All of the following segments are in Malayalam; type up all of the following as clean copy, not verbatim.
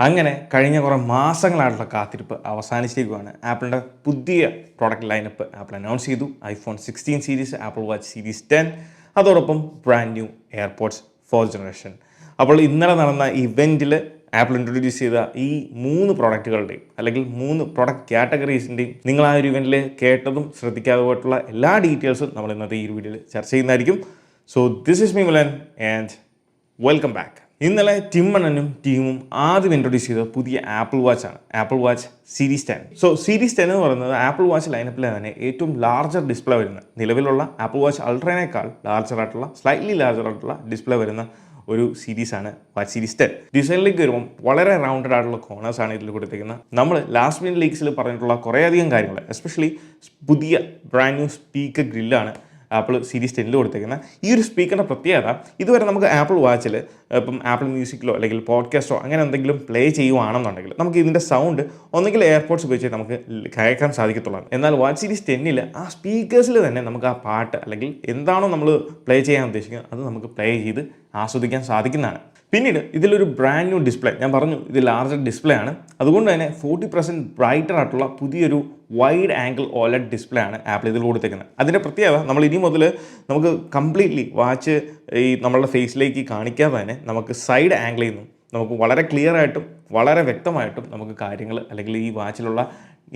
അങ്ങനെ കഴിഞ്ഞ കുറേ മാസങ്ങളായിട്ടുള്ള കാത്തിരിപ്പ് അവസാനിച്ചിരിക്കുകയാണ്. ആപ്പിളിൻ്റെ പുതിയ പ്രോഡക്റ്റ് ലൈനപ്പ് ആപ്പിൾ അനൗൺസ് ചെയ്തു. IPhone 16 series, apple watch series 10, അതോടൊപ്പം brand new AirPods 4th generation. അപ്പോൾ ഇന്നലെ നടന്ന ഇവൻറ്റിൽ ആപ്പിൾ ഇൻട്രൊഡ്യൂസ് ചെയ്ത ഈ 3 പ്രോഡക്റ്റുകളുടെയും അല്ലെങ്കിൽ 3 പ്രോഡക്റ്റ് കാറ്റഗറീസിൻ്റെയും നിങ്ങൾ ആ ഒരു ഇവൻറ്റിൽ കേട്ടതും ശ്രദ്ധിക്കാതെ പോയിട്ടുള്ള എല്ലാ ഡീറ്റെയിൽസും നമ്മൾ ഇന്നത്തെ ഈ ഒരു വീഡിയോയിൽ ചർച്ച ചെയ്യുന്നതായിരിക്കും. So this is me Mulan and welcome back. ഇന്നലെ ടിമ്മണനും ടീമും ആദ്യം ഇൻട്രൊഡ്യൂസ് ചെയ്ത പുതിയ ആപ്പിൾ വാച്ചാണ് Apple watch series 10. So series 10 എന്ന് പറയുന്നത് ആപ്പിൾ വാച്ച് ലൈനപ്പിലെ തന്നെ ഏറ്റവും ലാർജർ ഡിസ്പ്ലേ വരുന്ന, നിലവിലുള്ള ആപ്പിൾ വാച്ച് അൾട്രേനേക്കാൾ സ്ലൈറ്റ്ലി ലാർജർ ആയിട്ടുള്ള ഡിസ്പ്ലേ വരുന്ന ഒരു സീരീസാണ് വാച്ച് സീരീസ് 10. ഡിസൈനിലേക്ക് വരുമ്പോൾ വളരെ റൗണ്ടഡ് ആയിട്ടുള്ള കോർണേഴ്സാണ് ഇതിൽ കൊടുത്തിരിക്കുന്നത്. നമ്മൾ ലാസ്റ്റ് മിനിറ്റ് ലീക്സിൽ പറഞ്ഞിട്ടുള്ള കുറേയധികം കാര്യങ്ങൾ, എസ്പെഷ്യലി പുതിയ ബ്രാൻഡ് ന്യൂ സ്പീക്കർ ഗ്രില്ലാണ് ആപ്പിൾ സീരീസ് 10 കൊടുത്തേക്കുന്നത്. ഈ ഒരു സ്പീക്കറിൻ്റെ പ്രത്യേകത, ഇതുവരെ നമുക്ക് ആപ്പിൾ വാച്ചിൽ ഇപ്പം ആപ്പിൾ മ്യൂസിക്കിലോ അല്ലെങ്കിൽ പോഡ്കാസ്റ്റോ അങ്ങനെ എന്തെങ്കിലും പ്ലേ ചെയ്യുവാണെന്നുണ്ടെങ്കിൽ നമുക്ക് ഇതിൻ്റെ സൗണ്ട് ഒന്നെങ്കിൽ എയർപോഡ്സ് ഉപയോഗിച്ച് നമുക്ക് കേൾക്കാൻ സാധിക്കത്തുള്ളൂ. എന്നാൽ വാച്ച് സീരീസ് 10 ആ സ്പീക്കേഴ്സിൽ തന്നെ നമുക്ക് ആ പാട്ട് അല്ലെങ്കിൽ എന്താണോ നമ്മൾ പ്ലേ ചെയ്യാൻ ഉദ്ദേശിക്കുന്നത് അത് നമുക്ക് പ്ലേ ചെയ്ത് ആസ്വദിക്കാൻ സാധിക്കുന്നതാണ്. പിന്നീട് ഇതിലൊരു ബ്രാൻഡ് ന്യൂ ഡിസ്പ്ലേ, ഞാൻ പറഞ്ഞു ഇത് ലാർജർ ഡിസ്പ്ലേ ആണ്, അതുകൊണ്ട് തന്നെ 40% ബ്രൈറ്റർ ആയിട്ടുള്ള പുതിയൊരു വൈഡ് ആംഗിൾ OLED ഡിസ്പ്ലേ ആണ് ആപ്പിൾ ഇതിൽ കൊടുത്തേക്കുന്നത്. അതിൻ്റെ പ്രത്യേകത, നമ്മൾ ഇനി മുതൽ നമുക്ക് കംപ്ലീറ്റ്ലി വാച്ച് ഈ നമ്മളുടെ ഫേസിലേക്ക് കാണിക്കാതെ തന്നെ നമുക്ക് സൈഡ് ആംഗിളിൽ നിന്നും നമുക്ക് വളരെ ക്ലിയർ ആയിട്ടും വളരെ വ്യക്തമായിട്ടും നമുക്ക് കാര്യങ്ങൾ അല്ലെങ്കിൽ ഈ വാച്ചിലുള്ള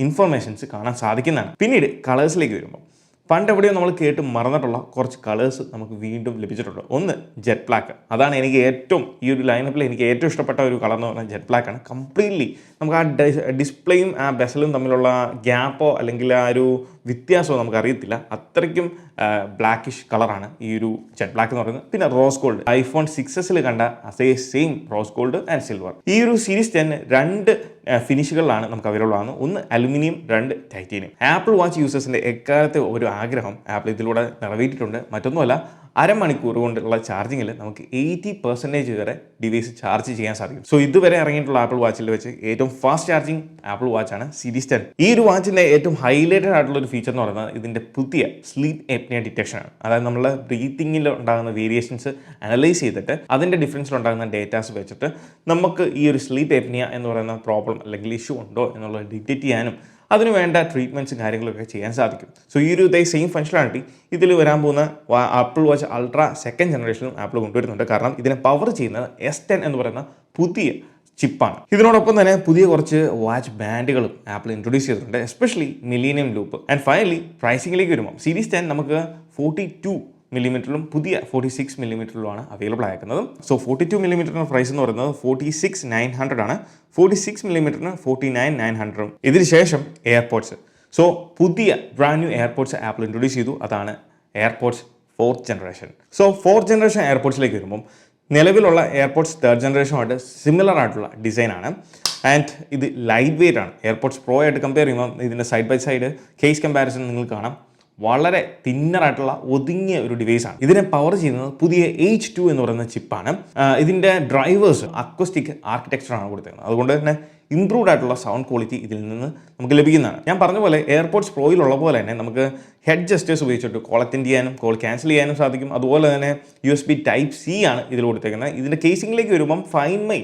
ഇൻഫർമേഷൻസ് കാണാൻ സാധിക്കുന്നതാണ്. പിന്നീട് കളേഴ്സിലേക്ക് വരുമ്പോൾ പണ്ട് എവിടെയോ നമ്മൾ കേട്ട് മറന്നിട്ടുള്ള കുറച്ച് കളേഴ്സ് നമുക്ക് വീണ്ടും ലഭിച്ചിട്ടുണ്ട്. ഒന്ന് ജെറ്റ് ബ്ലാക്ക്, അതാണ് എനിക്ക് ഏറ്റവും ഈ ഒരു ലൈനപ്പിൽ എനിക്ക് ഏറ്റവും ഇഷ്ടപ്പെട്ട ഒരു കളർ എന്ന് പറഞ്ഞാൽ ജെറ്റ് ബ്ലാക്ക് ആണ്. കംപ്ലീറ്റ്ലി നമുക്ക് ആ ഡിസ്പ്ലേയും ആ ബെസലും തമ്മിലുള്ള ഗ്യാപ്പോ അല്ലെങ്കിൽ ആ ഒരു വ്യത്യാസമോ നമുക്ക് അറിയത്തില്ല, അത്രയ്ക്കും ബ്ലാക്കിഷ് കളറാണ് ഈ ഒരു ജെറ്റ് ബ്ലാക്ക് എന്ന് പറയുന്നത്. പിന്നെ റോസ് ഗോൾഡ്, ഐഫോൺ 6s കണ്ട അതേ same rose gold and silver. ഈ ഒരു സീരീസ് 10 2 ഫിനിഷുകളിലാണ് നമുക്ക് അവൈലബിൾ ആണ്. ഒന്ന് അലുമിനിയം, 2 ടൈറ്റേനിയം. ആപ്പിൾ വാച്ച് യൂസേഴ്സിൻ്റെ എക്കാലത്തെ ഒരു ആഗ്രഹം ആപ്പിൾ ഇതിലൂടെ നിറവേറ്റിയിട്ടുണ്ട്. മറ്റൊന്നുമല്ല, അരമണിക്കൂർ കൊണ്ടുള്ള ചാർജിങ്ങിൽ നമുക്ക് 80% വരെ ഡിവൈസ് ചാർജ് ചെയ്യാൻ സാധിക്കും. സോ ഇതുവരെ ഇറങ്ങിയിട്ടുള്ള ആപ്പിൾ വാച്ചിൽ വെച്ച് ഏറ്റവും ഫാസ്റ്റ് ചാർജിങ് ആപ്പിൾ വാച്ചാണ് സീരീസ് 10. ഈ ഒരു വാച്ചിൻ്റെ ഏറ്റവും ഹൈലൈറ്റഡ് ആയിട്ടുള്ള ഒരു ഫീച്ചർ എന്ന് പറയുന്നത് ഇതിൻ്റെ പുതിയ സ്ലീപ്പ് എപ്നിയ ഡിറ്റക്ഷൻ ആണ്. അതായത് നമ്മൾ ബ്രീത്തിങ്ങിൽ ഉണ്ടാകുന്ന വേരിയേഷൻസ് അനലൈസ് ചെയ്തിട്ട് അതിൻ്റെ ഡിഫറൻസിൽ ഉണ്ടാകുന്ന ഡേറ്റാസ് വെച്ചിട്ട് നമുക്ക് ഈ ഒരു സ്ലീപ്പ് എപ്നിയ എന്ന് പറയുന്ന പ്രോബ്ലം അല്ലെങ്കിൽ ഇഷ്യൂ ഉണ്ടോ എന്നുള്ളത് ഡിറ്റക്റ്റ് ചെയ്യാനും അതിന് വേണ്ട ട്രീറ്റ്മെൻറ്റ്സും കാര്യങ്ങളൊക്കെ ചെയ്യാൻ സാധിക്കും. സോ ഈ ഒരു സെയിം ഫങ്ഷനാലിറ്റി ഇതിൽ വരാൻ പോകുന്ന ആപ്പിൾ വാച്ച് അൾട്രാ 2nd ജനറേഷനും ആപ്പിൾ കൊണ്ടുവരുന്നുണ്ട്. കാരണം ഇതിനെ പവർ ചെയ്യുന്നത് S10 എന്ന് പറയുന്ന പുതിയ ചിപ്പാണ്. ഇതിനോടൊപ്പം തന്നെ പുതിയ കുറച്ച് വാച്ച് ബാൻഡുകളും ആപ്പിൾ ഇൻട്രൊഡ്യൂസ് ചെയ്തിട്ടുണ്ട്, especially millennium loop. And finally പ്രൈസിംഗിലേക്ക് വരുമ്പോൾ സീരീസ് 10 നമുക്ക് 42 മില്ലിമീറ്ററിലും പുതിയ 46 മില്ലിമീറ്ററിലുമാണ് അവൈലബിൾ ആയിരിക്കുന്നത്. സോ 42 മില്ലിമീറ്ററിൻ്റെ പ്രൈസ് എന്ന് പറയുന്നത് 46,900 ആണ്, 46 മില്ലിമീറ്ററിന് 49,900. ഇതിന് ശേഷം എയർപോഡ്സ്. സോ പുതിയ brand new AirPods Apple introduce ചെയ്തു, അതാണ് AirPods 4th generation. So 4th generation എയർപോഡ്സിലേക്ക് വരുമ്പം നിലവിലുള്ള എയർപോഡ്സ് 3rd ജനറേഷനുമായിട്ട് സിമിലർ ആയിട്ടുള്ള ഡിസൈനാണ്. ആൻഡ് ഇത് ലൈറ്റ് വെയിറ്റ് ആണ്. എയർപോഡ്സ് പ്രോ ആയിട്ട് കമ്പയർ ചെയ്യുമ്പോൾ ഇതിൻ്റെ side by side case comparison നിങ്ങൾക്ക് കാണാം. വളരെ തിന്നറായിട്ടുള്ള ഒതുങ്ങിയ ഒരു ഡിവൈസാണ്. ഇതിനെ പവർ ചെയ്യുന്നത് പുതിയ H2 എന്ന് പറയുന്ന ചിപ്പാണ്. ഇതിൻ്റെ ഡ്രൈവേഴ്സ് അക്വസ്റ്റിക് ആർക്കിടെക്ചറാണ് കൊടുത്തിരുന്നത്, അതുകൊണ്ട് തന്നെ ഇംപ്രൂവ്ഡ് ആയിട്ടുള്ള സൗണ്ട് ക്വാളിറ്റി ഇതിൽ നിന്ന് നമുക്ക് ലഭിക്കുന്നതാണ്. ഞാൻ പറഞ്ഞ പോലെ എയർപോഡ്സ് പ്രോയിലുള്ള പോലെ തന്നെ നമുക്ക് ഹെഡ് ജസ്റ്റേഴ്സ് ഉപയോഗിച്ചിട്ട് കോൾ അറ്റൻഡ് ചെയ്യാനും കോൾ ക്യാൻസൽ ചെയ്യാനും സാധിക്കും. അതുപോലെ തന്നെ USB Type-C ആണ് ഇതിൽ കൊടുത്തേക്കുന്നത്. ഇതിൻ്റെ കേസിംഗിലേക്ക് വരുമ്പം ഫൈൻഡ് മൈ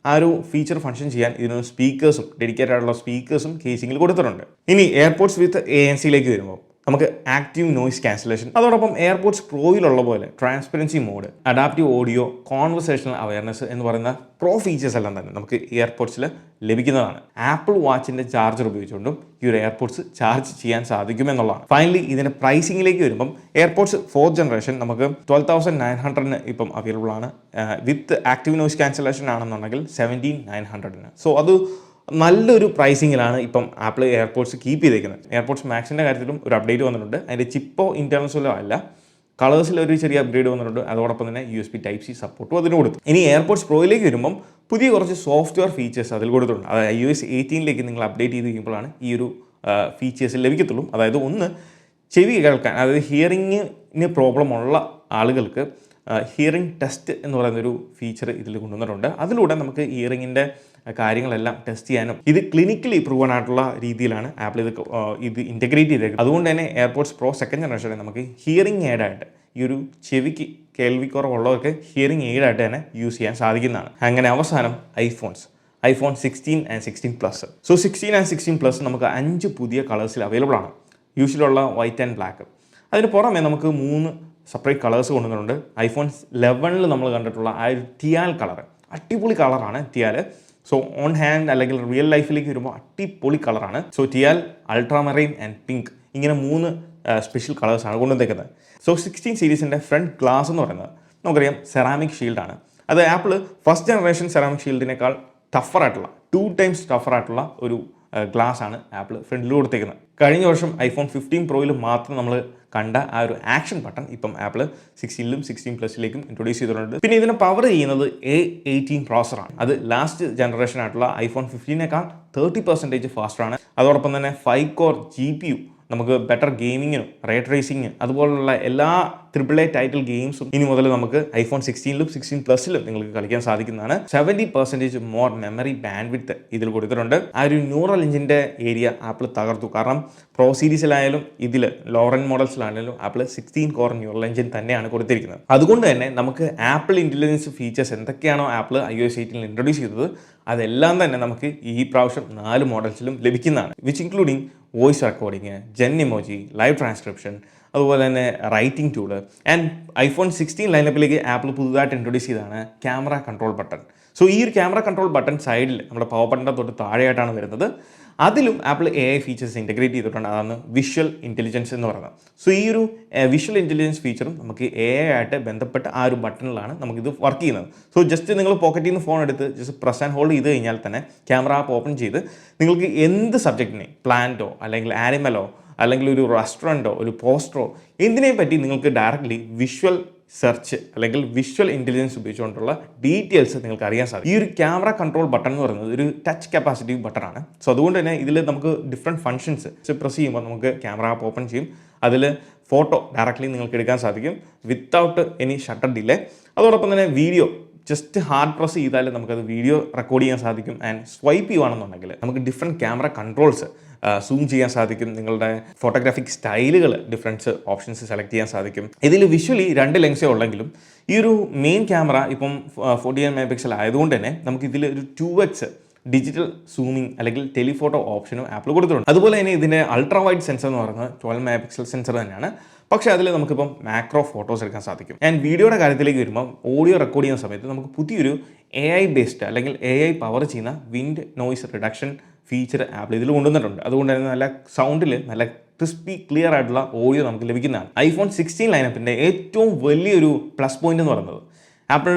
ആ ഒരു ഫീച്ചർ ഫംഗ്ഷൻ ചെയ്യാൻ ഇതിന് സ്പീക്കേഴ്സും ഡെഡിക്കേറ്റഡ് ആയിട്ടുള്ള സ്പീക്കേഴ്സും കേസിംഗിൽ കൊടുത്തിട്ടുണ്ട്. ഇനി എയർപോഡ്സ് വിത്ത് ANC വരുമ്പോൾ നമുക്ക് ആക്റ്റീവ് നോയിസ് ക്യാൻസലേഷൻ, അതോടൊപ്പം എയർപോഡ്സ് പ്രോയിലുള്ള പോലെ transparency mode, adaptive audio, conversational awareness എന്ന് പറയുന്ന പ്രോ ഫീച്ചേഴ്സ് എല്ലാം തന്നെ നമുക്ക് എയർപോഡ്സിൽ ലഭിക്കുന്നതാണ്. ആപ്പിൾ വാച്ചിൻ്റെ ചാർജർ ഉപയോഗിച്ചുകൊണ്ടും ഈ ഒരു എയർപോഡ്സ് ചാർജ് ചെയ്യാൻ സാധിക്കുമെന്നുള്ളതാണ്. ഫൈനലി ഇതിൻ്റെ പ്രൈസിംഗിലേക്ക് വരുമ്പം എയർപോഡ്സ് 4th ജനറേഷൻ നമുക്ക് 12,900 ഇപ്പം അവൈലബിൾ ആണ്. വിത്ത് ആക്റ്റീവ് നോയിസ് ക്യാൻസലേഷൻ ആണെന്നുണ്ടെങ്കിൽ 17,900. സോ അത് നല്ലൊരു പ്രൈസിങ്ങിലാണ് ഇപ്പം ആപ്പിൾ എയർപോഡ്സ് കീപ്പ് ചെയ്തേക്കുന്നത്. എയർപോഡ്സ് മാക്സിൻ്റെ കാര്യത്തിലും ഒരു അപ്ഡേറ്റ് വന്നിട്ടുണ്ട്. അതിൻ്റെ ചിപ്പോ ഇൻറ്റേർണൽസോ അല്ല, കളേഴ്സിൽ ഒരു ചെറിയ അപ്ഗ്രേഡ് വന്നിട്ടുണ്ട്. അതോടൊപ്പം തന്നെ USB Type-C സപ്പോർട്ടും അതിന് കൊടുത്തു. ഇനി എയർപോഡ്സ് പ്രോയിലേക്ക് വരുമ്പം പുതിയ കുറച്ച് സോഫ്റ്റ്വെയർ ഫീച്ചേഴ്സ് അതിൽ കൊടുത്തിട്ടുണ്ട്. അതായത് iOS 18 നിങ്ങൾ അപ്ഡേറ്റ് ചെയ്ത് കഴിയുമ്പോഴാണ് ഈ ഒരു ഫീച്ചേഴ്സ് ലഭിക്കത്തുള്ളൂ. അതായത് ഒന്ന്, ചെവി കേൾക്കാൻ, അതായത് ഹിയറിങ്ങിന് പ്രോബ്ലം ഉള്ള ആളുകൾക്ക് ഹിയറിംഗ് ടെസ്റ്റ് എന്ന് പറയുന്നൊരു ഫീച്ചർ ഇതിൽ കൊണ്ടുവന്നിട്ടുണ്ട്. അതിലൂടെ നമുക്ക് ഹിയറിങ്ങിൻ്റെ കാര്യങ്ങളെല്ലാം ടെസ്റ്റ് ചെയ്യാനും ഇത് ക്ലിനിക്കലി പ്രൂവൺ ആയിട്ടുള്ള രീതിയിലാണ് ആപ്പിൾ ഇത് ഇൻറ്റഗ്രേറ്റ് ചെയ്തേക്കുന്നത്. അതുകൊണ്ട് തന്നെ എയർപോഡ്സ് പ്രോ 2nd ജനറേഷനിൽ നമുക്ക് ഹിയറിംഗ് എയ്ഡായിട്ട് ഈ ഒരു ചെവിക്ക് കേൾവിക്കുറവുള്ളവർക്ക് ഹിയറിംഗ് എയ്ഡായിട്ട് തന്നെ യൂസ് ചെയ്യാൻ സാധിക്കുന്നതാണ്. അങ്ങനെ അവസാനം iPhone 16 and 16 Plus. So 16 and 16 Plus നമുക്ക് 5 പുതിയ കളേഴ്സിൽ അവൈലബിൾ ആണ്. യൂഷ്വലുള്ള വൈറ്റ് ആൻഡ് ബ്ലാക്ക്. അതിന് പുറമെ നമുക്ക് 3 സെപ്പറേറ്റ് കളേഴ്സ് കൊണ്ടുവന്നിട്ടുണ്ട്. iPhone 11 നമ്മൾ കണ്ടിട്ടുള്ള ആ ഒരു ടിയാൽ കളർ, അടിപൊളി കളറാണ് ടിയാൽ. സോ ഓൺ ഹാൻഡ് അല്ലെങ്കിൽ റിയൽ ലൈഫിലേക്ക് വരുമ്പോൾ അടിപൊളി കളറാണ്. So teal, ultramarine and pink, ഇങ്ങനെ 3 സ്പെഷ്യൽ കളേഴ്സാണ് കൊണ്ടുവന്നേക്കുന്നത്. സോ 16 സീരീസിൻ്റെ ഫ്രണ്ട് ഗ്ലാസ് എന്ന് പറയുന്നത് നമുക്കറിയാം സെറാമിക് ഷീൽഡാണ്. അത് ആപ്പിൾ ഫസ്റ്റ് ജനറേഷൻ സെറാമിക് ഷീൽഡിനേക്കാൾ ടഫറായിട്ടുള്ള 2 times ടഫറായിട്ടുള്ള ഒരു ഗ്ലാസ് ആണ് ആപ്പിൾ ഫ്രണ്ടിൽ കൊടുത്തേക്കുന്നത്. കഴിഞ്ഞ വർഷം iPhone 15 Proയിൽ മാത്രം നമ്മൾ കണ്ട ആ ഒരു ആക്ഷൻ ബട്ടൺ ഇപ്പം ആപ്പിൾ 16ലും 16 Plusലേക്കും ഇൻട്രൊഡ്യൂസ് ചെയ്തിട്ടുണ്ട്. പിന്നെ ഇതിനെ പവർ ചെയ്യുന്നത് A18 പ്രോസറാണ്. അത് ലാസ്റ്റ് ജനറേഷൻ ആയിട്ടുള്ള iPhone 15നേക്കാൾ 30% ഫാസ്റ്ററാണ്. അതോടൊപ്പം തന്നെ 5 Core GPU, നമുക്ക് ബെറ്റർ ഗെയിമിങ്ങിനും റേ ട്രേസിങ് അതുപോലുള്ള എല്ലാ AAA ടൈറ്റിൽ ഗെയിംസും ഇനി മുതൽ നമുക്ക് iPhone 16ലും 16 Plusലും നിങ്ങൾക്ക് കളിക്കാൻ സാധിക്കുന്നതാണ്. 70% മോർ മെമ്മറി ബാൻഡ് വിഡ്ത്ത് ഇതിൽ കൊടുത്തിട്ടുണ്ട്. ആ ഒരു ന്യൂറൽ എഞ്ചിൻ്റെ ഏരിയ ആപ്പിൾ തകർത്തു. കാരണം പ്രോ സീരീസിലായാലും ഇതിൽ ലോവർ എൻഡ് മോഡൽസിലാണെങ്കിലും ആപ്പിൾ 16 Core ന്യൂറൽ എഞ്ചിൻ തന്നെയാണ് കൊടുത്തിരിക്കുന്നത്. അതുകൊണ്ട് തന്നെ നമുക്ക് ആപ്പിൾ ഇൻ്റലിജൻസ് ഫീച്ചേഴ്സ് എന്തൊക്കെയാണോ ആപ്പിൾ iOS 18ൽ ഇൻട്രൊഡ്യൂസ് ചെയ്തത് അതെല്ലാം തന്നെ നമുക്ക് ഈ പ്രാവശ്യം 4 മോഡൽസിലും ലഭിക്കുന്നതാണ്. Which including voice recording, gen emoji, live transcription, അതുപോലെ തന്നെ റൈറ്റിംഗ് ടൂള്. ആൻഡ് iPhone 16 ലൈനപ്പിലേക്ക് ആപ്പിൾ പുതുതായിട്ട് ഇൻട്രൊഡ്യൂസ് ചെയ്തതാണ് ക്യാമറ കൺട്രോൾ ബട്ടൺ. സോ ഈ ഒരു ക്യാമറ കൺട്രോൾ ബട്ടൺ സൈഡിൽ നമ്മുടെ പവർ ബട്ടൻ്റെ തൊട്ട് താഴെയായിട്ടാണ് വരുന്നത്. അതിലും ആപ്പിൾ AI ഫീച്ചേഴ്സ് ഇൻറ്റഗ്രേറ്റ് ചെയ്തിട്ടുണ്ട്. അതാണ് വിഷ്വൽ ഇൻ്റലിജൻസ് എന്ന് പറയുന്നത്. സോ ഈ ഒരു വിഷ്വൽ ഇൻ്റലിജൻസ് ഫീച്ചറും നമുക്ക് AI ആയിട്ട് ബന്ധപ്പെട്ട ആ ഒരു ബട്ടണിലാണ് നമുക്കിത് വർക്ക് ചെയ്യുന്നത്. സോ ജസ്റ്റ് നിങ്ങൾ പോക്കറ്റിൽ നിന്ന് ഫോൺ എടുത്ത് ജസ്റ്റ് പ്രസ് ആൻഡ് ഹോൾഡ് ചെയ്ത് കഴിഞ്ഞാൽ തന്നെ ക്യാമറ ആപ്പ് ഓപ്പൺ ചെയ്ത് നിങ്ങൾക്ക് എന്ത് സബ്ജക്റ്റിനെ, പ്ലാന്റോ അല്ലെങ്കിൽ ആനിമലോ അല്ലെങ്കിൽ ഒരു റെസ്റ്റോറൻറ്റോ ഒരു പോസ്റ്ററോ എന്തിനേയും പറ്റി നിങ്ങൾക്ക് ഡയറക്റ്റ്ലി വിഷ്വൽ സെർച്ച് അല്ലെങ്കിൽ വിഷ്വൽ ഇൻ്റലിജൻസ് ഉപയോഗിച്ചുകൊണ്ടുള്ള ഡീറ്റെയിൽസ് നിങ്ങൾക്ക് അറിയാൻ സാധിക്കും. ഈ ഒരു ക്യാമറ കൺട്രോൾ ബട്ടൺ എന്ന് പറയുന്നത് ഒരു ടച്ച് കപ്പാസിറ്റീവ് ബട്ടണാണ്. സോ അതുകൊണ്ട് തന്നെ ഇതിൽ നമുക്ക് ഡിഫറെൻറ്റ് ഫങ്ഷൻസ് പ്രസ് ചെയ്യുമ്പോൾ നമുക്ക് ക്യാമറ ആപ്പ് ഓപ്പൺ ചെയ്യും. അതിൽ ഫോട്ടോ ഡയറക്റ്റ്ലി നിങ്ങൾക്ക് എടുക്കാൻ സാധിക്കും വിത്തൗട്ട് എനി ഷട്ടർ ഡിലേ. അതോടൊപ്പം തന്നെ വീഡിയോ ജസ്റ്റ് ഹാർഡ് പ്രസ് ചെയ്താൽ നമുക്കത് വീഡിയോ റെക്കോർഡ് ചെയ്യാൻ സാധിക്കും. ആൻഡ് സ്വൈപ്പ് ചെയ്യുകയാണെന്നുണ്ടെങ്കിൽ നമുക്ക് ഡിഫറെൻറ്റ് ക്യാമറ കൺട്രോൾസ് സൂം ചെയ്യാൻ സാധിക്കും. നിങ്ങളുടെ ഫോട്ടോഗ്രാഫിക് സ്റ്റൈലുകൾ ഡിഫറൻസ് ഓപ്ഷൻസ് സെലക്ട് ചെയ്യാൻ സാധിക്കും. ഇതിൽ വിഷ്വലി 2 ലെൻസേ ഉള്ളെങ്കിലും ഈ ഒരു മെയിൻ ക്യാമറ ഇപ്പം 48 MP ആയതുകൊണ്ട് തന്നെ നമുക്ക് ഇതിൽ ഒരു 2x ഡിജിറ്റൽ സൂമിങ് അല്ലെങ്കിൽ ടെലിഫോട്ടോ ഓപ്ഷനും ആപ്പിൾ കൊടുത്തിട്ടുണ്ട്. അതുപോലെ തന്നെ ഇതിൻ്റെ അൾട്രാ വൈഡ് സെൻസർ എന്ന് പറയുന്നത് 12 MP സെൻസർ തന്നെയാണ്. പക്ഷേ അതിൽ നമുക്കിപ്പം മാക്രോ ഫോട്ടോസ് എടുക്കാൻ സാധിക്കും. ആൻഡ് വീഡിയോയുടെ കാര്യത്തിലേക്ക് വരുമ്പോൾ ഓഡിയോ റെക്കോർഡ് ചെയ്യുന്ന സമയത്ത് നമുക്ക് പുതിയൊരു AI ബേസ്ഡ് അല്ലെങ്കിൽ AI പവർ ചെയ്യുന്ന wind noise reduction feature apple ഇതിൽ കൊണ്ടുവന്നിട്ടുണ്ട്. അതുകൊണ്ട് തന്നെ നല്ല സൗണ്ടിൽ നല്ല ക്രിസ്പി ക്ലിയർ ആയിട്ടുള്ള ഓഡിയോ നമുക്ക് ലഭിക്കുന്നതാണ്. iPhone 16 ലൈനപ്പിൻ്റെ ഏറ്റവും വലിയൊരു പ്ലസ് പോയിന്റ് എന്ന് പറയുന്നത് ആപ്പിൾ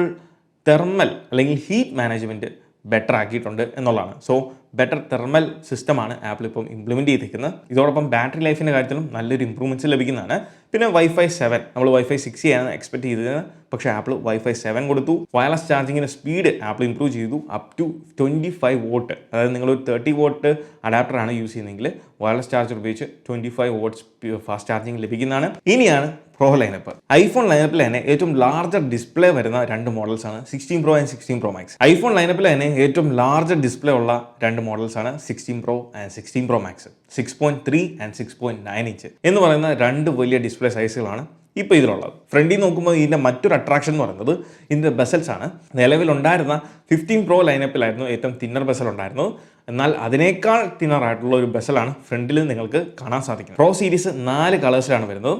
തെർമൽ അല്ലെങ്കിൽ ഹീറ്റ് മാനേജ്മെൻറ്റ് ബെറ്റർ ആക്കിയിട്ടുണ്ട് എന്നുള്ളതാണ്. സോ ബെറ്റർ തെർമൽ സിസ്റ്റമാണ് ആപ്പിൾ ഇപ്പം ഇംപ്ലിമെൻറ്റ് ചെയ്തിരിക്കുന്നത്. ഇതോടൊപ്പം ബാറ്ററി ലൈഫിൻ്റെ കാര്യത്തിലും നല്ലൊരു ഇമ്പ്രൂവ്മെൻറ്റ്സ് ലഭിക്കുന്നതാണ്. പിന്നെ Wi-Fi 7, നമ്മൾ Wi-Fi 6 ആണ് എക്സ്പെക്ട് ചെയ്തത്, പക്ഷേ ആപ്പിൾ Wi-Fi 7 കൊടുത്തു. വയർലെസ് ചാർജിങ്ങിൻ്റെ സ്പീഡ് ആപ്പിൾ ഇംപ്രൂവ് ചെയ്തു അപ് ടു 25 watt. അതായത് നിങ്ങളൊരു 30 watt അഡാപ്റ്ററാണ് യൂസ് ചെയ്യുന്നതെങ്കിൽ വയർലെസ് ചാർജർ ഉപയോഗിച്ച് 25 watts ഫാസ്റ്റ് ചാർജിങ് ലഭിക്കുന്നതാണ്. ഇനിയാണ് പ്രോ ലൈനപ്പ്. ഐഫോൺ ലൈനപ്പിൽ തന്നെ ഏറ്റവും ലാർജർ ഡിസ്പ്ലേ വരുന്ന 2 മോഡൽസാണ് 16 Pro and 16 Pro Max. IPhone ലൈനപ്പിൽ തന്നെ ഏറ്റവും ലാർജർ ഡിസ്പ്ലേ ഉള്ള 2 മോഡൽസാണ് 16 Pro and 16 Pro Max. 6.3 and 6.9 inch എന്ന് പറയുന്ന 2 വലിയ ഡിസ്പ്ലേ സൈസുകളാണ് ഇപ്പോൾ ഇതിലുള്ളത്. ഫ്രണ്ടിൽ നോക്കുമ്പോൾ ഇതിൻ്റെ മറ്റൊരു അട്രാക്ഷൻ എന്ന് പറയുന്നത് ഇതിൻ്റെ ബെസൽസ് ആണ്. നിലവിലുണ്ടായിരുന്ന 15 Pro ലൈനപ്പിലായിരുന്നു ഏറ്റവും തിന്നർ ബെസൽ ഉണ്ടായിരുന്നത്. എന്നാൽ അതിനേക്കാൾ തിന്നറായിട്ടുള്ള ഒരു ബെസലാണ് ഫ്രണ്ടിൽ നിങ്ങൾക്ക് കാണാൻ സാധിക്കുന്നത്. പ്രോ സീരീസ് 4 കളേഴ്സിലാണ് വരുന്നത്.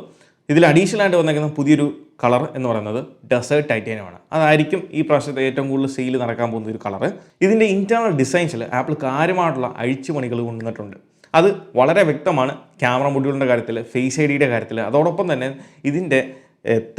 ഇതിൽ അഡീഷണൽ ആയിട്ട് വന്നിരിക്കുന്ന പുതിയൊരു കളർ എന്ന് പറയുന്നത് ഡെസേർട്ട് ടൈറ്റാനിയമാണ്. അതായിരിക്കും ഈ പ്രാവശ്യത്തെ ഏറ്റവും കൂടുതൽ സെയിൽ നടക്കാൻ പോകുന്ന ഒരു കളർ. ഇതിൻ്റെ ഇൻറ്റേർണൽ ഡിസൈൻസിൽ ആപ്പിൾ കാര്യമായിട്ടുള്ള അഴിച്ചുപണികൾ കൊണ്ടുവന്നിട്ടുണ്ട്. അത് വളരെ വ്യക്തമാണ് ക്യാമറ മൊഡ്യൂളിൻ്റെ കാര്യത്തിൽ, ഫേസ് ഐഡിയുടെ കാര്യത്തിൽ. അതോടൊപ്പം തന്നെ ഇതിൻ്റെ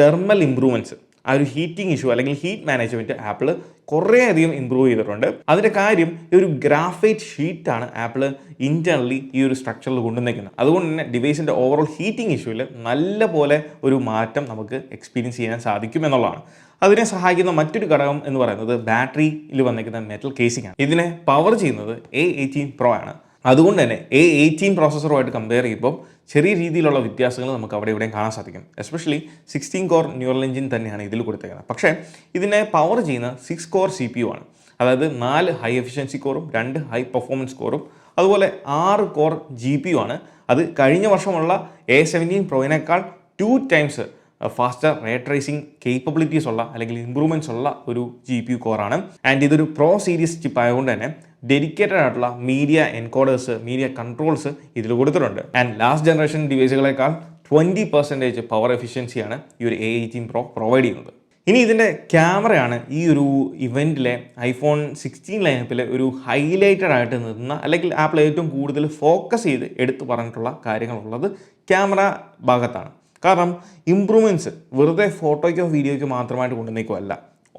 തെർമൽ ഇമ്പ്രൂവ്മെൻറ്റ്സ്, ആ ഒരു ഹീറ്റിംഗ് ഇഷ്യൂ അല്ലെങ്കിൽ ഹീറ്റ് മാനേജ്മെൻറ്റ് ആപ്പിൾ കുറേയധികം ഇമ്പ്രൂവ് ചെയ്തിട്ടുണ്ട്. അതിൻ്റെ കാര്യം ഈ ഒരു ഗ്രാഫൈറ്റ് ഷീറ്റാണ് ആപ്പിൾ ഇൻറ്റേർണലി ഈ ഒരു സ്ട്രക്ചറിൽ കൊണ്ടുവന്നിരിക്കുന്നത്. അതുകൊണ്ട് തന്നെ ഡിവൈസിൻ്റെ ഓവറോൾ ഹീറ്റിംഗ് ഇഷ്യൂവിൽ നല്ല പോലെ ഒരു മാറ്റം നമുക്ക് എക്സ്പീരിയൻസ് ചെയ്യാൻ സാധിക്കും എന്നുള്ളതാണ്. അതിനെ സഹായിക്കുന്ന മറ്റൊരു ഘടകം എന്ന് പറയുന്നത് ബാറ്ററിയിൽ വന്നിരിക്കുന്ന മെറ്റൽ കേസിംഗ് ആണ്. ഇതിനെ പവർ ചെയ്യുന്നത് A18 Pro ആണ്. അതുകൊണ്ട് തന്നെ A18 പ്രോസസ്സറുമായിട്ട് കമ്പയർ ചെയ്യുമ്പോൾ ചെറിയ രീതിയിലുള്ള വ്യത്യാസങ്ങൾ നമുക്ക് അവിടെ ഇവിടെയും കാണാൻ സാധിക്കും. എസ്പെഷ്യലി 16 Core ന്യൂറൽ എഞ്ചിൻ തന്നെയാണ് ഇതിൽ കൊടുത്തേക്കുന്നത്. പക്ഷേ ഇതിനെ പവർ ചെയ്യുന്ന 6 Core CPU ആണ്. അതായത് 4 ഹൈ എഫിഷ്യൻസി കോറും 2 ഹൈ പെർഫോമൻസ് കോറും അതുപോലെ 6 Core GPU ആണ്. അത് കഴിഞ്ഞ വർഷമുള്ള A17 Proയിനേക്കാൾ 2 times faster ray tracing capabilities ഉള്ള അല്ലെങ്കിൽ ഇംപ്രൂവ്മെൻറ്റ്സ് ഉള്ള ഒരു GPU കോറാണ്. ആൻഡ് ഇതൊരു പ്രോ സീരീസ് ചിപ്പ് ആയതുകൊണ്ട് തന്നെ ഡെഡിക്കേറ്റഡ് ആയിട്ടുള്ള മീഡിയ എൻകോഡേഴ്സ്, മീഡിയ കൺട്രോൾസ് ഇതിൽ കൊടുത്തിട്ടുണ്ട്. ആൻഡ് ലാസ്റ്റ് ജനറേഷൻ ഡിവൈസുകളെക്കാൾ 20% പവർ എഫിഷ്യൻസിയാണ് ഈ ഒരു A18 Pro പ്രൊവൈഡ് ചെയ്യുന്നത്. ഇനി ഇതിൻ്റെ ക്യാമറയാണ് ഈ ഒരു ഇവൻറ്റിലെ iPhone 16 ലൈനപ്പിലെ ഒരു ഹൈലൈറ്റഡ് ആയിട്ട് നിന്ന, അല്ലെങ്കിൽ ആപ്പിൾ ഏറ്റവും കൂടുതൽ ഫോക്കസ് ചെയ്ത് എടുത്തു പറഞ്ഞിട്ടുള്ള കാര്യങ്ങളുള്ളത് ക്യാമറ ഭാഗത്താണ്. കാരണം ഇംപ്രൂവ്മെൻറ്റ്സ് വെറുതെ ഫോട്ടോയ്ക്കോ വീഡിയോയ്ക്കോ മാത്രമായിട്ട് കൊണ്ടുവന്നേക്കുമല്ല,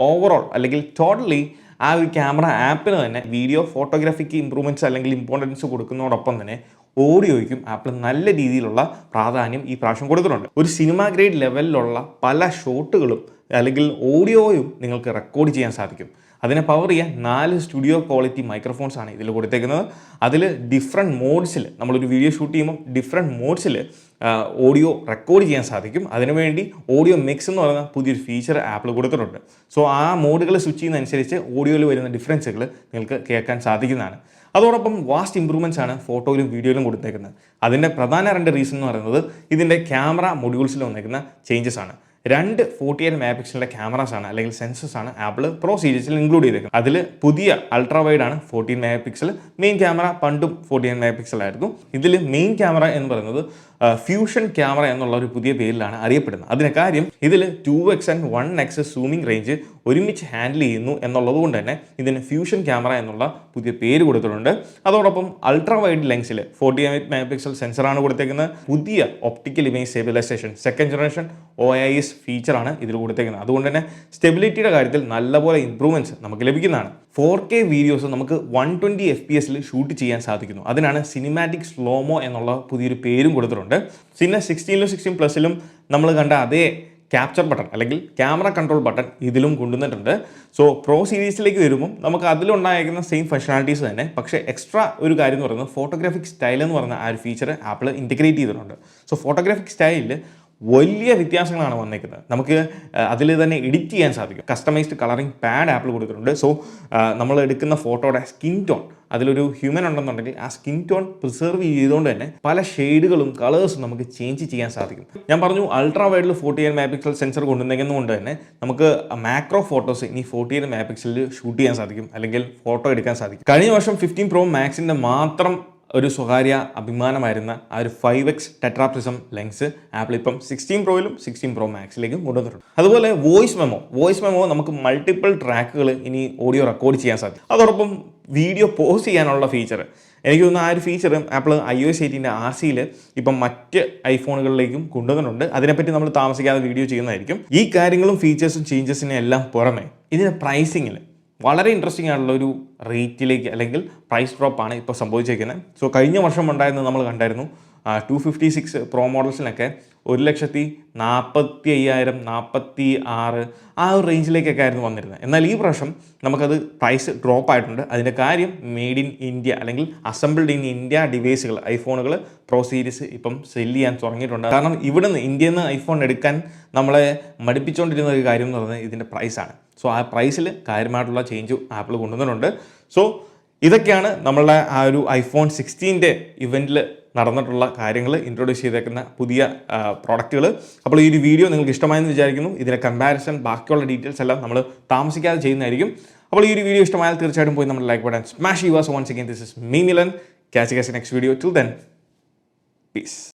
ഓവറോൾ അല്ലെങ്കിൽ ടോട്ടലി ആ ഒരു ക്യാമറ ആപ്പിന് തന്നെ വീഡിയോ ഫോട്ടോഗ്രാഫിക്ക് ഇംപ്രൂവ്മെൻറ്റ്സ് അല്ലെങ്കിൽ ഇമ്പോർട്ടൻസ് കൊടുക്കുന്നതോടൊപ്പം തന്നെ ഓഡിയോയ്ക്കും ആപ്പിൾ നല്ല രീതിയിലുള്ള പ്രാധാന്യം ഈ പ്രാവശ്യം കൊടുത്തിട്ടുണ്ട്. ഒരു സിനിമ ഗ്രേഡ് ലെവലിലുള്ള പല ഷോട്ടുകളും അല്ലെങ്കിൽ ഓഡിയോയും നിങ്ങൾക്ക് റെക്കോർഡ് ചെയ്യാൻ സാധിക്കും. അതിനെ പവർ ചെയ്യാൻ 4 സ്റ്റുഡിയോ ക്വാളിറ്റി മൈക്രോഫോൺസ് ആണ് ഇതിൽ കൊടുത്തേക്കുന്നത്. അതിൽ ഡിഫറെൻറ്റ് മോഡ്സിൽ നമ്മളൊരു വീഡിയോ ഷൂട്ട് ചെയ്യുമ്പോൾ ഡിഫറെൻറ്റ് മോഡ്സിൽ ഓഡിയോ റെക്കോർഡ് ചെയ്യാൻ സാധിക്കും. അതിനുവേണ്ടി ഓഡിയോ മിക്സ് എന്ന് പറയുന്ന പുതിയൊരു ഫീച്ചർ ആപ്പിൾ കൊടുത്തിട്ടുണ്ട്. സോ ആ മോഡുകൾ സ്വിച്ച് ചെയ്യുന്നതനുസരിച്ച് ഓഡിയോയിൽ വരുന്ന ഡിഫറൻസുകൾ നിങ്ങൾക്ക് കേൾക്കാൻ സാധിക്കുന്നതാണ്. അതോടൊപ്പം വാസ്റ്റ് ഇംപ്രൂവ്മെൻറ്റ്സ് ആണ് ഫോട്ടോയിലും വീഡിയോയിലും കൊടുത്തേക്കുന്നത്. അതിൻ്റെ പ്രധാന 2 റീസൺ എന്ന് പറയുന്നത് ഇതിൻ്റെ ക്യാമറ മൊഡ്യൂൾസിൽ വന്നേക്കുന്ന ചേഞ്ചസ് ആണ്. 2 48 MP ക്യാമറാസ് ആണ് അല്ലെങ്കിൽ സെൻസേഴ്സ് ആണ് ആപ്പിൾ പ്രോ സീരീസിൽ ഇൻക്ലൂഡ് ചെയ്തേക്കുന്നത്. അതിൽ പുതിയ അൾട്രാ വൈഡ് ആണ് 14 MP. മെയിൻ ക്യാമറ പണ്ടും 14 MP ആയിരുന്നു. ഇതിൽ മെയിൻ ക്യാമറ എന്ന് പറയുന്നത് ഫ്യൂഷൻ ക്യാമറ എന്നുള്ള ഒരു പുതിയ പേരിലാണ് അറിയപ്പെടുന്നത്. അതിന് കാര്യം ഇതിൽ 2x and 1x zooming range ഒരുമിച്ച് ഹാൻഡിൽ ചെയ്യുന്നു എന്നുള്ളത് കൊണ്ട് തന്നെ ഇതിന് ഫ്യൂഷൻ ക്യാമറ എന്നുള്ള പുതിയ പേര് കൊടുത്തിട്ടുണ്ട്. അതോടൊപ്പം അൾട്രാ വൈഡ് ലെൻസിൽ 48 MP സെൻസറാണ് കൊടുത്തേക്കുന്നത്. പുതിയ optical image stabilization second generation OIS ഫീച്ചറാണ് ഇതിൽ കൊടുത്തേക്കുന്നത്. അതുകൊണ്ട് തന്നെ സ്റ്റെബിലിറ്റിയുടെ കാര്യത്തിൽ നല്ലപോലെ ഇംപ്രൂവ്മെൻറ്റ്സ് നമുക്ക് ലഭിക്കുന്നതാണ്. 4K വീഡിയോസ് നമുക്ക് 120 FPS ഷൂട്ട് ചെയ്യാൻ സാധിക്കുന്നു. അതിനാണ് സിനിമാറ്റിക് സ്ലോമോ എന്നുള്ള പുതിയൊരു പേരും കൊടുത്തിട്ടുണ്ട്. പിന്നെ 16ലും 16 പ്ലസിലും നമ്മൾ കണ്ട അതേ ക്യാപ്ചർ ബട്ടൺ അല്ലെങ്കിൽ ക്യാമറ കൺട്രോൾ ബട്ടൺ ഇതിലും കൊണ്ടുവന്നിട്ടുണ്ട്. സോ പ്രോ സീരീസിലേക്ക് വരുമ്പോൾ നമുക്ക് അതിലുണ്ടായിരിക്കുന്ന സെയിം ഫങ്ഷണാലിറ്റീസ് തന്നെ, പക്ഷേ എക്സ്ട്രാ ഒരു കാര്യം എന്ന് പറയുന്നത് ഫോട്ടോഗ്രാഫിക് സ്റ്റൈൽ എന്ന് പറയുന്ന ആ ഒരു ഫീച്ചർ ആപ്പിൾ ഇൻറ്റഗ്രേറ്റ് ചെയ്തിട്ടുണ്ട്. സോ ഫോട്ടോഗ്രാഫിക് സ്റ്റൈലിൽ വലിയ വ്യത്യാസങ്ങളാണ് വന്നേക്കുന്നത്. നമുക്ക് അതിൽ തന്നെ എഡിറ്റ് ചെയ്യാൻ സാധിക്കും. കസ്റ്റമൈസ്ഡ് കളറിംഗ് പാഡ് ആപ്പിൾ കൊടുത്തിട്ടുണ്ട്. സോ നമ്മൾ എടുക്കുന്ന ഫോട്ടോയുടെ സ്കിൻ ടോൺ, അതിലൊരു ഹ്യൂമൻ ഉണ്ടെന്നുണ്ടെങ്കിൽ ആ സ്കിൻ ടോൺ പ്രിസർവ് ചെയ്തുകൊണ്ട് തന്നെ പല ഷെയ്ഡുകളും കളേഴ്സും നമുക്ക് ചേഞ്ച് ചെയ്യാൻ സാധിക്കും. ഞാൻ പറഞ്ഞു അൾട്രാ വൈഡിൽ 48 MP സെൻസർ കൊണ്ടുവന്നേക്കുന്നതുകൊണ്ട് തന്നെ നമുക്ക് മാക്രോ ഫോട്ടോസ് ഇനി 48 MP ഷൂട്ട് ചെയ്യാൻ സാധിക്കും, അല്ലെങ്കിൽ ഫോട്ടോ എടുക്കാൻ സാധിക്കും. കഴിഞ്ഞ വർഷം 15 Pro Maxന്റെ മാത്രം ഒരു സ്വകാര്യ അഭിമാനമായിരുന്ന ആ ഒരു 5x ടെട്രാപ്രിസം ലെൻസ് ആപ്പിൾ ഇപ്പം 16 Proയിലും 16 Pro Maxലേക്കും കൊണ്ടുവന്നിട്ടുണ്ട്. അതുപോലെ വോയിസ് മെമ്മോ നമുക്ക് മൾട്ടിപ്പിൾ ട്രാക്കുകൾ ഇനി ഓഡിയോ റെക്കോർഡ് ചെയ്യാൻ സാധിക്കും. അതോടൊപ്പം വീഡിയോ പോസ് ചെയ്യാനുള്ള ഫീച്ചർ, എനിക്ക് തോന്നുന്നു ആ ഒരു ഫീച്ചർ ആപ്പിൾ iOS 18 RCയിൽ ഇപ്പം മറ്റ് ഐഫോണുകളിലേക്കും കൊണ്ടുവന്നിട്ടുണ്ട്. അതിനെപ്പറ്റി നമ്മൾ താമസിക്കാതെ വീഡിയോ ചെയ്യുന്നതായിരിക്കും. ഈ കാര്യങ്ങളും ഫീച്ചേഴ്സും ചേഞ്ചസിനും എല്ലാം പുറമെ ഇതിൻ്റെ പ്രൈസിങ്ങിൽ വളരെ ഇൻട്രസ്റ്റിംഗ് ആയിട്ടുള്ള ഒരു റേറ്റിലേക്ക് അല്ലെങ്കിൽ പ്രൈസ് ഡ്രോപ്പാണ് ഇപ്പോൾ സംഭവിച്ചിരിക്കുന്നത്. സോ കഴിഞ്ഞ വർഷം ഉണ്ടായിരുന്നത് നമ്മൾ കണ്ടായിരുന്നു 256 Pro മോഡൽസിനൊക്കെ 1,45,000 46 ആ ഒരു റേഞ്ചിലേക്കൊക്കെ ആയിരുന്നു വന്നിരുന്നത്. എന്നാൽ ഈ പ്രാവശ്യം നമുക്കത് പ്രൈസ് ഡ്രോപ്പ് ആയിട്ടുണ്ട്. അതിൻ്റെ കാര്യം മെയ്ഡ് ഇൻ ഇന്ത്യ അല്ലെങ്കിൽ അസംബിൾഡ് ഇൻ ഇന്ത്യ ഡിവൈസുകൾ, ഐഫോണുകൾ പ്രോ സീരീസ് ഇപ്പം സെല് ചെയ്യാൻ തുടങ്ങിയിട്ടുണ്ട്. കാരണം ഇവിടുന്ന് ഇന്ത്യയിൽ നിന്ന് ഐഫോൺ എടുക്കാൻ നമ്മളെ മടുപ്പിച്ചുകൊണ്ടിരുന്ന ഒരു കാര്യം എന്ന് പറയുന്നത് ഇതിൻ്റെ പ്രൈസാണ്. സോ ആ പ്രൈസിൽ കാര്യമായിട്ടുള്ള ചേഞ്ച് ആപ്പിൾ കൊണ്ടുവന്നിട്ടുണ്ട്. സോ ഇതൊക്കെയാണ് നമ്മളുടെ ആ ഒരു iPhone 16 ഇവൻറ്റിൽ നടന്നിട്ടുള്ള കാര്യങ്ങൾ, ഇൻട്രൊഡ്യൂസ് ചെയ്തേക്കുന്ന പുതിയ പ്രോഡക്റ്റുകൾ. അപ്പോൾ ഈ ഒരു വീഡിയോ നിങ്ങൾക്ക് ഇഷ്ടമായെന്ന് വിചാരിക്കുന്നു. ഇതിൻ്റെ കമ്പാരിസൺ ബാക്കിയുള്ള ഡീറ്റെയിൽസ് എല്ലാം നമ്മൾ താമസിക്കാതെ ചെയ്യുന്നതായിരിക്കും. അപ്പോൾ ഈ ഒരു വീഡിയോ ഇഷ്ടമായാൽ തീർച്ചയായിട്ടും പോയി നമ്മുടെ ലൈക്ക് ബട്ടൺ സ്മാഷ് ചെയ്യുക. So once again this is me Milan. Catch you guys in next video. Till then, peace.